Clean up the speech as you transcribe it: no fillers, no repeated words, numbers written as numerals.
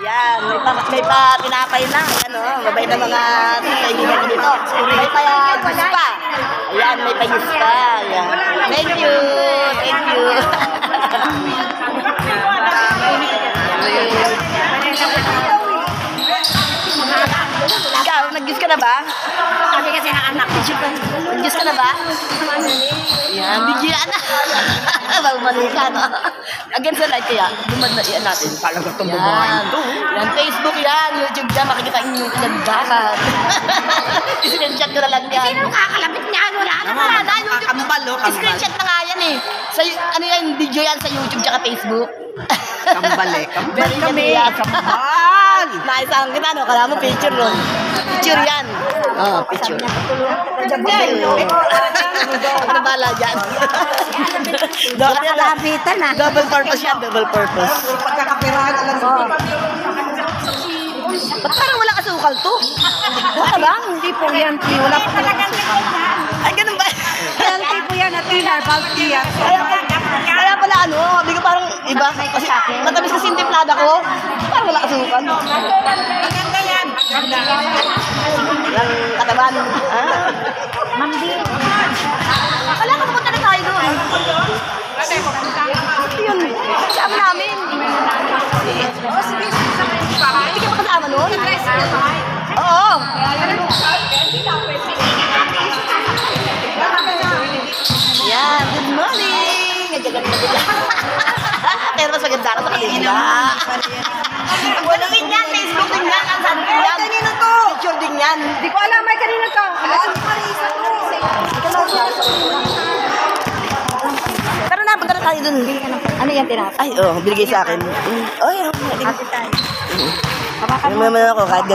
Yan, may pa tinapay na. Ano, mabait na mga kaibigan dito. May pa juice pa. Ayan, may pa juice pa. Ayan. Thank you. Thank you. Ikaw, nag-juice ka na ba? Sabi kasi ng anak ko. Nag-juice ka na ba? Yan, bigyan na. Bagumano ka, no? Again sa light kaya, dumad na yan natin. Talaga itong babae ito. Yan, Facebook yan, YouTube dyan, makikita ang inyong pinagdahan. Screenshot ko na lang yan. Sino kakalapit niya? Wala na. Wala na, YouTube. Kambal, oh, kambal. Screenshot na nga yan eh. Sa, ano yan, video yan sa YouTube tsaka Facebook. Kambal eh. Kambal kami. Kambal! Naisang kita, no? Kala mo picture ron. Picture yan. Oo, picture. Ano bala dyan? Kalapitan na. Double purpose yan, double purpose. Pagkakapirahan, alam mo. Ba't parang wala kasukal to? Wala bang? Hindi po yan. Wala po talagang sukal. Ay, ganun ba? Yan, tipo yan. At herbal tea. Kaya pala ano, sabi ko parang iba. Kasi matamis kasi yung timplada ko. Parang wala kasukal. Maganda yan. Yung kataban. Mandi. Wala ka pupunta na tayo doon. Yun. Kasama namin. Hindi ka pa kasama noon? Oo. Yan. Good morning. Nagaganda nila. Pero mas maganda ka sa kanila. Ano din yan? Facebook din yan. Ang saan din yan? Kanino to? Picture din yan. Hindi ko alam. May kanino to? Pero napunta na tayo dun. Ano yan tinapay? Ay, binigay sa akin. Oh, yan. Ate tayo. Ano naman ako, kahit